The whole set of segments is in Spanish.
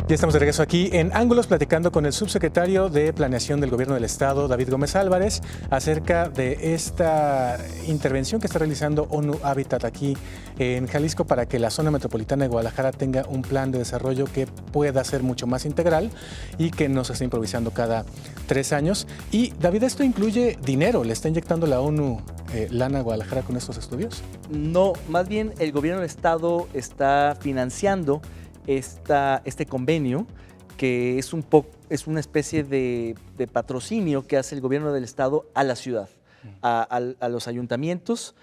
Ya estamos de regreso aquí en Ángulos platicando con el subsecretario de Planeación del Gobierno del Estado, David Gómez Álvarez, acerca de esta intervención que está realizando ONU Habitat aquí en Jalisco para que la zona metropolitana de Guadalajara tenga un plan de desarrollo que pueda ser mucho más integral y que no se esté improvisando cada 3 años. Y David, ¿esto incluye dinero? ¿Le está inyectando la ONU lana a Guadalajara con estos estudios? No, más bien el Gobierno del Estado está financiando este convenio, que es una especie de patrocinio que hace el Gobierno del Estado a la ciudad, a los ayuntamientos,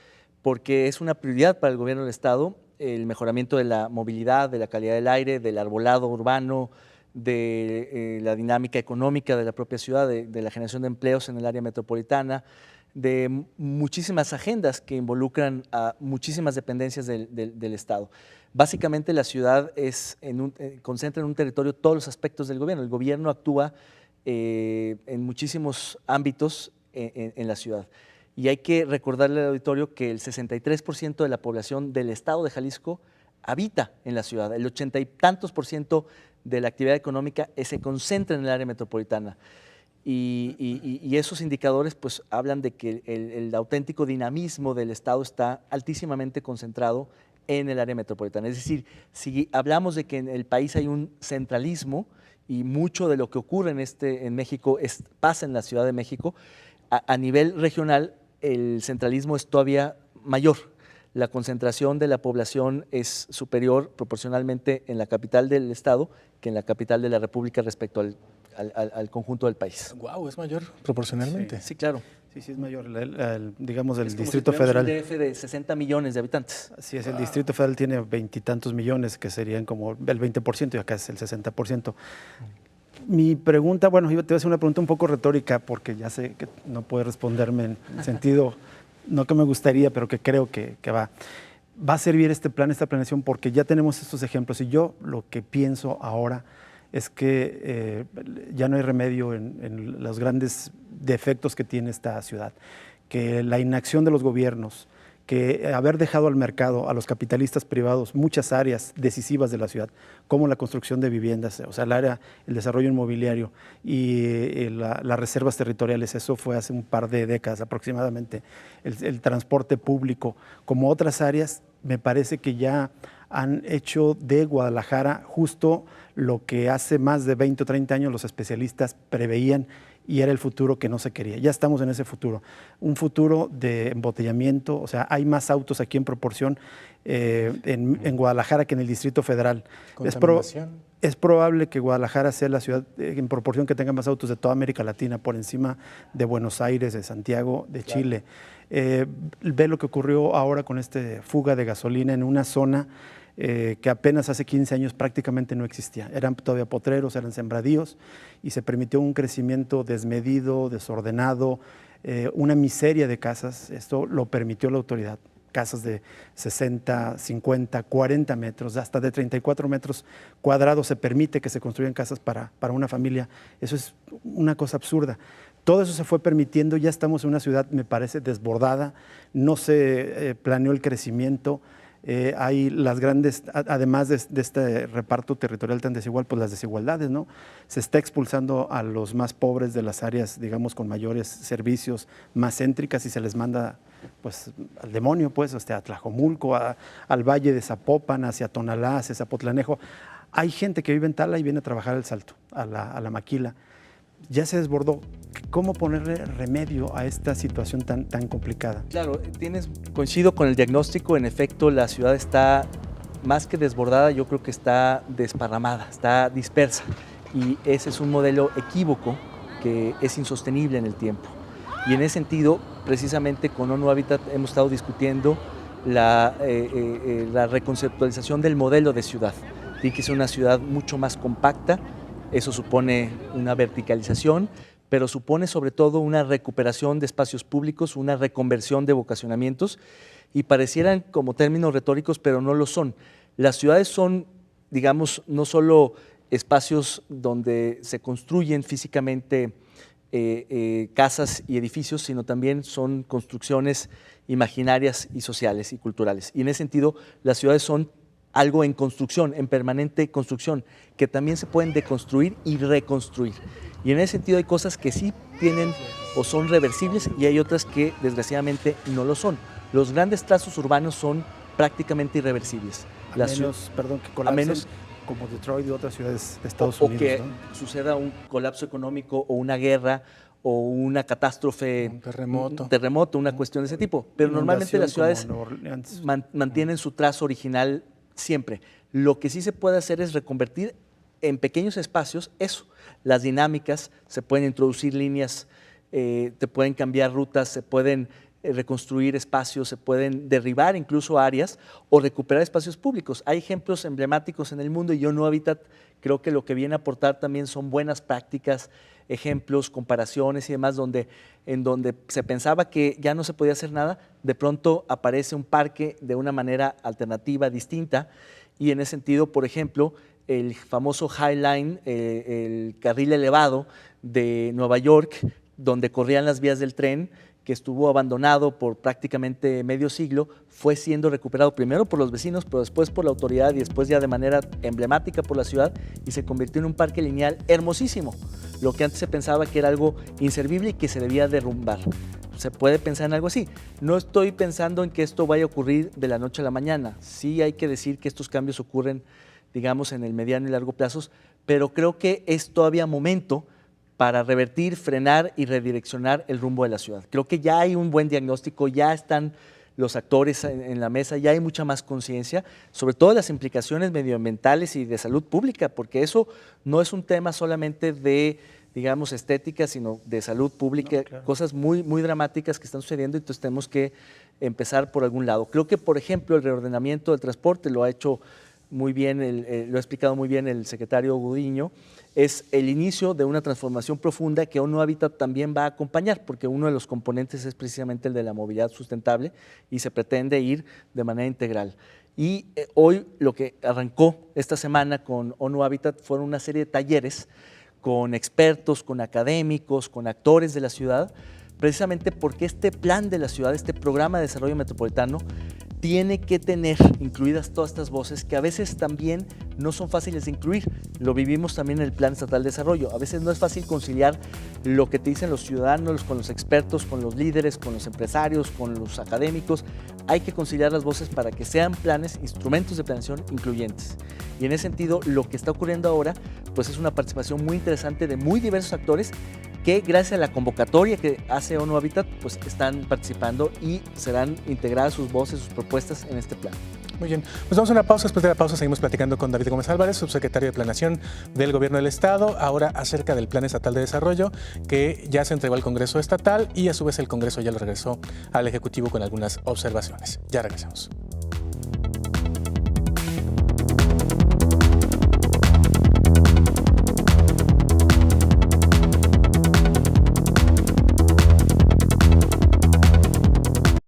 porque es una prioridad para el Gobierno del Estado el mejoramiento de la movilidad, de la calidad del aire, del arbolado urbano, de la dinámica económica de la propia ciudad, de la generación de empleos en el área metropolitana, de muchísimas agendas que involucran a muchísimas dependencias del Estado. Básicamente la ciudad concentra en un territorio todos los aspectos del gobierno. El gobierno actúa en muchísimos ámbitos en la ciudad. Y hay que recordarle al auditorio que el 63% de la población del Estado de Jalisco habita en la ciudad. El 80 y tantos % de la actividad económica se concentra en el área metropolitana. Y esos indicadores pues hablan de que el auténtico dinamismo del Estado está altísimamente concentrado en el área metropolitana. Es decir, si hablamos de que en el país hay un centralismo y mucho de lo que ocurre en México pasa en la Ciudad de México, a nivel regional el centralismo es todavía mayor. La concentración de la población es superior proporcionalmente en la capital del Estado que en la capital de la República respecto al conjunto del país. Wow, es mayor proporcionalmente. Sí, claro. Sí, es mayor, digamos, el Es como Distrito si Federal. Un DF de 60 millones de habitantes. Así es, el Distrito Federal tiene 20 y tantos millones, que serían como el 20% y acá es el 60%. Mi pregunta, bueno, yo te voy a hacer una pregunta un poco retórica porque ya sé que no puedes responderme en sentido, no que me gustaría, pero que creo que va. Va a servir este plan, esta planeación, porque ya tenemos estos ejemplos y yo lo que pienso ahora es que ya no hay remedio en los grandes defectos que tiene esta ciudad, que la inacción de los gobiernos, que haber dejado al mercado, a los capitalistas privados, muchas áreas decisivas de la ciudad, como la construcción de viviendas, o sea, el desarrollo inmobiliario y las reservas territoriales, eso fue hace un par de décadas aproximadamente, el transporte público, como otras áreas, me parece que ya han hecho de Guadalajara justo lo que hace más de 20 o 30 años los especialistas preveían y era el futuro que no se quería. Ya estamos en ese futuro, un futuro de embotellamiento, o sea, hay más autos aquí en proporción en Guadalajara que en el Distrito Federal. Es probable que Guadalajara sea la ciudad en proporción que tenga más autos de toda América Latina, por encima de Buenos Aires, de Santiago, de Chile. Ve lo que ocurrió ahora con esta fuga de gasolina en una zona que apenas hace 15 años prácticamente no existía. Eran todavía potreros, eran sembradíos y se permitió un crecimiento desmedido, desordenado, una miseria de casas. Esto lo permitió la autoridad. Casas de 60, 50, 40 metros, hasta de 34 metros cuadrados se permite que se construyan casas para una familia. Eso es una cosa absurda. Todo eso se fue permitiendo, ya estamos en una ciudad, me parece, desbordada, no se planeó el crecimiento. Hay las grandes, además de este reparto territorial tan desigual, pues las desigualdades, ¿no? Se está expulsando a los más pobres de las áreas, digamos, con mayores servicios, más céntricas y se les manda, pues, al demonio, pues, a Tlajomulco, al Valle de Zapopan, hacia Tonalá, hacia Zapotlanejo. Hay gente que vive en Tala y viene a trabajar al Salto, a la Maquila. Ya se desbordó. ¿Cómo ponerle remedio a esta situación tan complicada? Claro, coincido con el diagnóstico. En efecto, la ciudad está más que desbordada, yo creo que está desparramada, está dispersa. Y ese es un modelo equívoco que es insostenible en el tiempo. Y en ese sentido, precisamente con ONU Habitat hemos estado discutiendo la reconceptualización del modelo de ciudad. Tiene que ser una ciudad mucho más compacta. Eso supone una verticalización, pero supone sobre todo una recuperación de espacios públicos, una reconversión de vocacionamientos, y parecieran como términos retóricos, pero no lo son. Las ciudades son, digamos, no solo espacios donde se construyen físicamente casas y edificios, sino también son construcciones imaginarias y sociales y culturales. Y en ese sentido, las ciudades son algo en construcción, en permanente construcción, que también se pueden deconstruir y reconstruir. Y en ese sentido hay cosas que sí tienen o son reversibles y hay otras que desgraciadamente no lo son. Los grandes trazos urbanos son prácticamente irreversibles. A menos, perdón, que colapsen como Detroit y otras ciudades de Estados Unidos. O que ¿no? suceda un colapso económico o una guerra o una catástrofe, un terremoto, una cuestión de ese tipo. Pero normalmente las ciudades mantienen su trazo original siempre. Lo que sí se puede hacer es reconvertir en pequeños espacios eso. Las dinámicas, se pueden introducir líneas, te pueden cambiar rutas, se pueden reconstruir espacios, se pueden derribar incluso áreas o recuperar espacios públicos. Hay ejemplos emblemáticos en el mundo y ONU Habitat creo que lo que viene a aportar también son buenas prácticas, ejemplos, comparaciones y demás, en donde se pensaba que ya no se podía hacer nada, de pronto aparece un parque de una manera alternativa, distinta, y en ese sentido, por ejemplo, el famoso High Line, el carril elevado de Nueva York, donde corrían las vías del tren, que estuvo abandonado por prácticamente medio siglo, fue siendo recuperado primero por los vecinos, pero después por la autoridad y después ya de manera emblemática por la ciudad y se convirtió en un parque lineal hermosísimo, lo que antes se pensaba que era algo inservible y que se debía derrumbar. Se puede pensar en algo así. No estoy pensando en que esto vaya a ocurrir de la noche a la mañana. Sí hay que decir que estos cambios ocurren, digamos, en el mediano y largo plazos, pero creo que es todavía momento para revertir, frenar y redireccionar el rumbo de la ciudad. Creo que ya hay un buen diagnóstico, ya están los actores en la mesa, ya hay mucha más conciencia, sobre todo las implicaciones medioambientales y de salud pública, porque eso no es un tema solamente de, digamos, estética, sino de salud pública, claro. Cosas muy, muy dramáticas que están sucediendo, entonces tenemos que empezar por algún lado. Creo que, por ejemplo, el reordenamiento del transporte lo ha hecho muy bien, lo ha explicado muy bien el secretario Gudiño, es el inicio de una transformación profunda que ONU Habitat también va a acompañar, porque uno de los componentes es precisamente el de la movilidad sustentable y se pretende ir de manera integral. Y hoy lo que arrancó esta semana con ONU Habitat fueron una serie de talleres con expertos, con académicos, con actores de la ciudad, precisamente porque este plan de la ciudad, este programa de desarrollo metropolitano, tiene que tener incluidas todas estas voces que a veces también no son fáciles de incluir. Lo vivimos también en el Plan Estatal de Desarrollo. A veces no es fácil conciliar lo que te dicen los ciudadanos con los expertos, con los líderes, con los empresarios, con los académicos. Hay que conciliar las voces para que sean planes, instrumentos de planeación incluyentes. Y en ese sentido, lo que está ocurriendo ahora pues es una participación muy interesante de muy diversos actores que gracias a la convocatoria que hace ONU Habitat, pues están participando y serán integradas sus voces, sus propuestas en este plan. Muy bien, pues vamos a una pausa. Después de la pausa seguimos platicando con David Gómez Álvarez, subsecretario de Planeación del Gobierno del Estado, ahora acerca del Plan Estatal de Desarrollo, que ya se entregó al Congreso Estatal y a su vez el Congreso ya lo regresó al Ejecutivo con algunas observaciones. Ya regresamos.